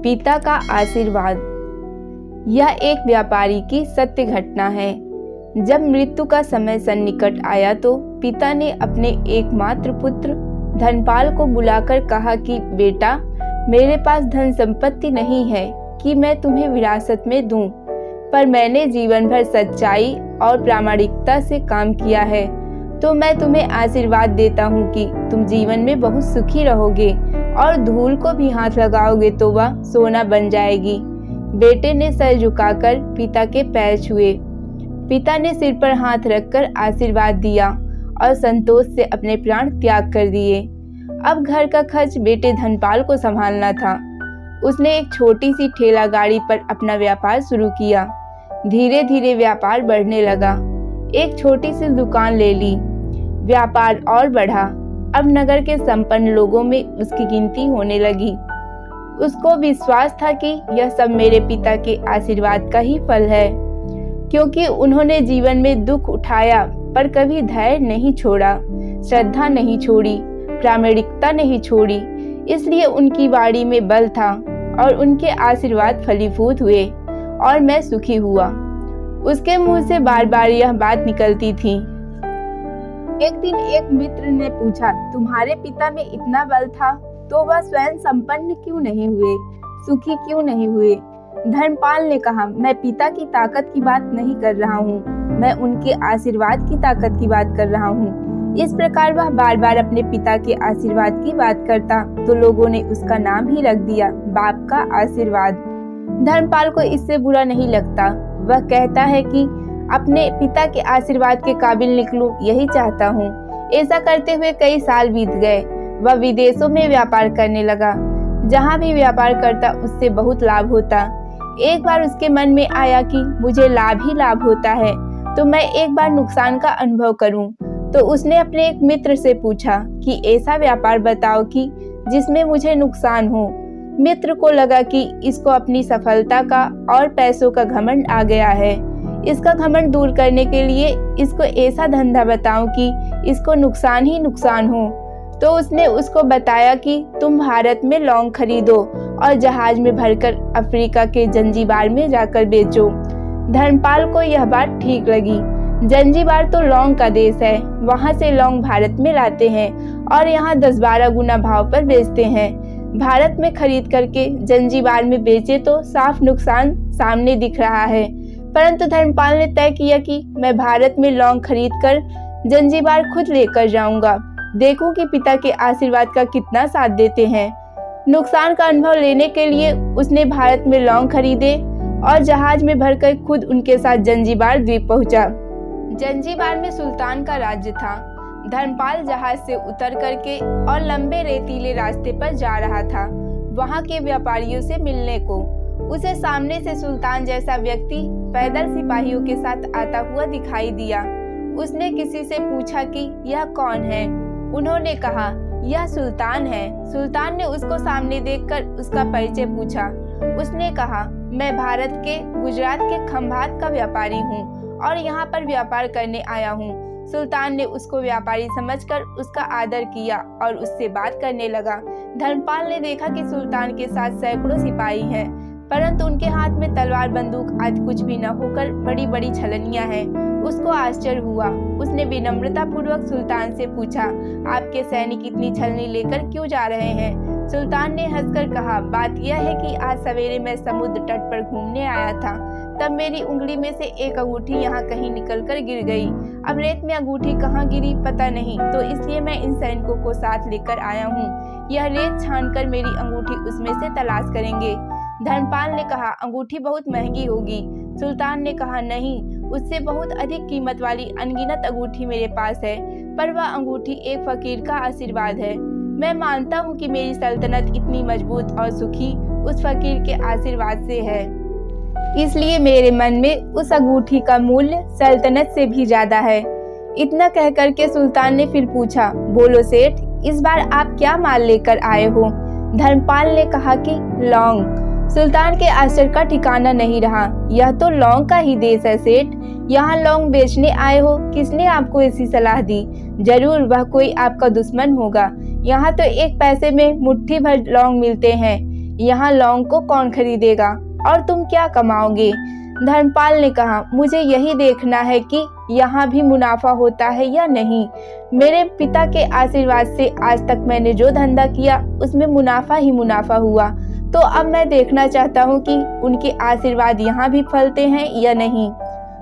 पिता का आशीर्वाद। यह एक व्यापारी की सत्य घटना है। जब मृत्यु का समय सन्निकट आया तो पिता ने अपने एकमात्र पुत्र धनपाल को बुलाकर कहा कि बेटा, मेरे पास धन संपत्ति नहीं है कि मैं तुम्हें विरासत में दूं, पर मैंने जीवन भर सच्चाई और प्रामाणिकता से काम किया है, तो मैं तुम्हें आशीर्वाद देता हूँ कि तुम जीवन में बहुत सुखी रहोगे और धूल को भी हाथ लगाओगे तो वह सोना बन जाएगी। बेटे ने सर झुकाकर पिता के पैर छुए। पिता ने सिर पर हाथ रखकर आशीर्वाद दिया और संतोष से अपने प्राण त्याग कर दिए। अब घर का खर्च बेटे धनपाल को संभालना था। उसने एक छोटी सी ठेला गाड़ी पर अपना व्यापार शुरू किया। धीरे धीरे व्यापार बढ़ने लगा। एक छोटी सी दुकान ले ली। व्यापार और बढ़ा। अब नगर के संपन्न लोगों में उसकी गिनती होने लगी। उसको विश्वास था कि यह सब मेरे पिता के आशीर्वाद का ही फल है, क्योंकि उन्होंने जीवन में दुख उठाया पर कभी धैर्य नहीं छोड़ा, श्रद्धा नहीं छोड़ी, प्रामाणिकता नहीं छोड़ी। इसलिए उनकी वाणी में बल था और उनके आशीर्वाद फलीभूत हुए और मैं सुखी हुआ। उसके मुंह से बार बार यह बात निकलती थी। एक दिन एक मित्र ने पूछा, तुम्हारे पिता में इतना बल था तो वह स्वयं संपन्न क्यों नहीं हुए, सुखी क्यों नहीं हुए? धनपाल ने कहा, मैं पिता की ताकत की बात नहीं कर रहा हूँ, मैं उनके आशीर्वाद की ताकत की बात कर रहा हूँ। इस प्रकार वह बार बार अपने पिता के आशीर्वाद की बात करता तो लोगों ने उसका नाम ही रख दिया, बाप का आशीर्वाद। धनपाल को इससे बुरा नहीं लगता। वह कहता है कि अपने पिता के आशीर्वाद के काबिल निकलूं, यही चाहता हूँ। ऐसा करते हुए कई साल बीत गए। वह विदेशों में व्यापार करने लगा। जहाँ भी व्यापार करता उससे बहुत लाभ होता। एक बार उसके मन में आया कि मुझे लाभ ही लाभ होता है तो मैं एक बार नुकसान का अनुभव करूं। तो उसने अपने एक मित्र से पूछा कि ऐसा व्यापार बताओ कि जिसमें मुझे नुकसान हो। मित्र को लगा कि इसको अपनी सफलता का और पैसों का घमंड आ गया है। इसका घमंड दूर करने के लिए इसको ऐसा धंधा बताऊं कि इसको नुकसान ही नुकसान हो। तो उसने उसको बताया कि तुम भारत में लौंग खरीदो और जहाज में भरकर अफ्रीका के जंजीबार में जाकर बेचो। धनपाल को यह बात ठीक लगी। जंजीबार तो लौंग का देश है, वहाँ से लौंग भारत में लाते हैं और यहाँ 10-12 गुना भाव पर बेचते हैं। भारत में खरीद करके जंजीबार में बेचे तो साफ नुकसान सामने दिख रहा है। परंतु धनपाल ने तय किया कि मैं भारत में लौंग खरीद कर जंजीबार खुद लेकर जाऊंगा, देखूं कि पिता के आशीर्वाद का कितना साथ देते हैं। नुकसान का अनुभव लेने के लिए उसने भारत में लौंग खरीदे और जहाज में भरकर खुद उनके साथ जंजीबार द्वीप पहुंचा। जंजीबार में सुल्तान का राज्य था। धनपाल जहाज से उतर करके और लंबे रेतीले रास्ते पर जा रहा था वहां के व्यापारियों से मिलने को। उसे सामने से सुल्तान जैसा व्यक्ति पैदल सिपाहियों के साथ आता हुआ दिखाई दिया। उसने किसी से पूछा कि यह कौन है। उन्होंने कहा, यह सुल्तान है। सुल्तान ने उसको सामने देखकर उसका परिचय पूछा। उसने कहा, मैं भारत के गुजरात के खंभात का व्यापारी हूँ और यहाँ पर व्यापार करने आया हूँ। सुल्तान ने उसको व्यापारी समझकर उसका आदर किया और उससे बात करने लगा। धनपाल ने देखा कि सुल्तान के साथ सैकड़ों सिपाही हैं, परंतु उनके हाथ में तलवार बंदूक आदि कुछ भी न होकर बड़ी बड़ी छलनियां हैं। उसको आश्चर्य हुआ। उसने विनम्रता पूर्वक सुल्तान से पूछा, आपके सैनिक इतनी छलनी लेकर क्यों जा रहे हैं? सुल्तान ने हंसकर कहा, बात यह है कि आज सवेरे मैं समुद्र तट पर घूमने आया था, तब मेरी उंगली में से एक अंगूठी यहाँ कहीं निकलकर गिर गई। अब रेत में अंगूठी कहाँ गिरी पता नहीं, तो इसलिए मैं इन सैनिकों को साथ लेकर आया हूँ। यह रेत छानकर मेरी अंगूठी उसमें से तलाश करेंगे। धनपाल ने कहा, अंगूठी बहुत महंगी होगी। सुल्तान ने कहा, नहीं, उससे बहुत अधिक कीमत वाली अनगिनत अंगूठी मेरे पास है, पर वह अंगूठी एक फकीर का आशीर्वाद है। मैं मानता हूँ कि मेरी सल्तनत इतनी मजबूत और सुखी उस फकीर के आशीर्वाद से है, इसलिए मेरे मन में उस अंगूठी का मूल्य सल्तनत से भी ज्यादा है। इतना कह करके सुल्तान ने फिर पूछा, बोलो सेठ, इस बार आप क्या माल लेकर आए हो? धनपाल ने कहा कि लौंग। सुल्तान के आश्चर्य का ठिकाना नहीं रहा। यह तो लौंग का ही देश है सेठ, यहाँ लौंग बेचने आए हो? किसने आपको ऐसी सलाह दी? जरूर वह कोई आपका दुश्मन होगा। यहाँ तो एक पैसे में मुट्ठी भर लौंग मिलते हैं। यहाँ लौंग को कौन खरीदेगा और तुम क्या कमाओगे? धर्मपाल ने कहा, मुझे यही देखना है कि यहाँ भी मुनाफा होता है या नहीं। मेरे पिता के आशीर्वाद से आज तक मैंने जो धंधा किया उसमें मुनाफा ही मुनाफा हुआ, तो अब मैं देखना चाहता हूँ कि उनके आशीर्वाद यहाँ भी फलते हैं या नहीं।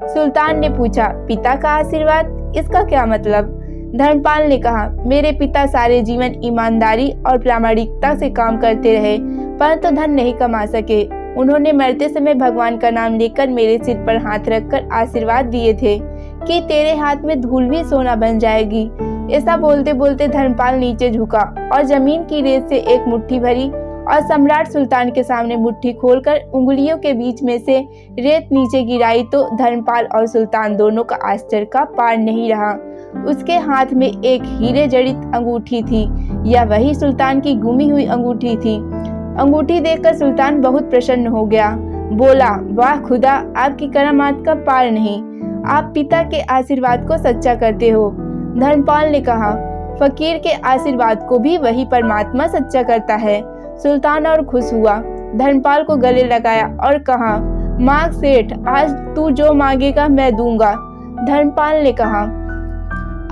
सुल्तान ने पूछा, पिता का आशीर्वाद, इसका क्या मतलब? धर्मपाल ने कहा, मेरे पिता सारे जीवन ईमानदारी और प्रामाणिकता से काम करते रहे, परंतु धन नहीं कमा सके। उन्होंने मरते समय भगवान का नाम लेकर मेरे सिर पर हाथ रखकर आशीर्वाद दिए थे कि तेरे हाथ में धूल भी सोना बन जाएगी। ऐसा बोलते बोलते धर्मपाल नीचे झुका और जमीन की रेत से एक मुट्ठी भरी और सम्राट सुल्तान के सामने मुट्ठी खोलकर उंगलियों के बीच में से रेत नीचे गिराई तो धर्मपाल और सुल्तान दोनों का आश्चर्य का पार नहीं रहा। उसके हाथ में एक हीरे जड़ित अंगूठी थी। यह वही सुल्तान की गुमी हुई अंगूठी थी। अंगूठी देखकर सुल्तान बहुत प्रसन्न हो गया। बोला, वाह खुदा, आपकी करामात का पार नहीं, आप पिता के आशीर्वाद को सच्चा करते हो। धर्मपाल ने कहा, फकीर के आशीर्वाद को भी वही परमात्मा सच्चा करता है। सुल्तान और खुश हुआ, धर्मपाल को गले लगाया और कहा, मांग सेठ, आज तू जो मांगेगा मैं दूंगा। धर्मपाल ने कहा,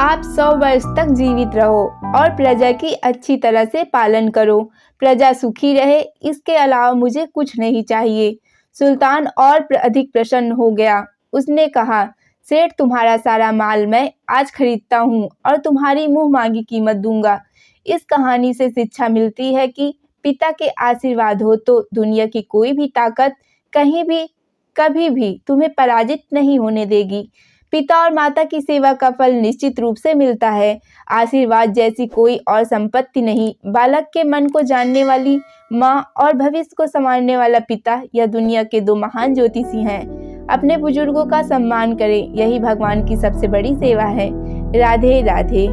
आप 100 वर्ष तक जीवित रहो और प्रजा की अच्छी तरह से पालन करो, प्रजा सुखी रहे, इसके अलावा मुझे कुछ नहीं चाहिए। सुल्तान और अधिक प्रसन्न हो गया। उसने कहा, सेठ, तुम्हारा सारा माल मैं आज खरीदता हूँ और तुम्हारी मुंह मांगी कीमत दूंगा। इस कहानी से शिक्षा मिलती है कि पिता के आशीर्वाद हो तो दुनिया की कोई भी ताकत कहीं भी कभी भी तुम्हें पराजित नहीं होने देगी। पिता और माता की सेवा का फल निश्चित रूप से मिलता है। आशीर्वाद जैसी कोई और संपत्ति नहीं। बालक के मन को जानने वाली माँ और भविष्य को संवारने वाला पिता यह दुनिया के 2 महान ज्योतिषी हैं। अपने बुजुर्गों का सम्मान करें, यही भगवान की सबसे बड़ी सेवा है। राधे राधे।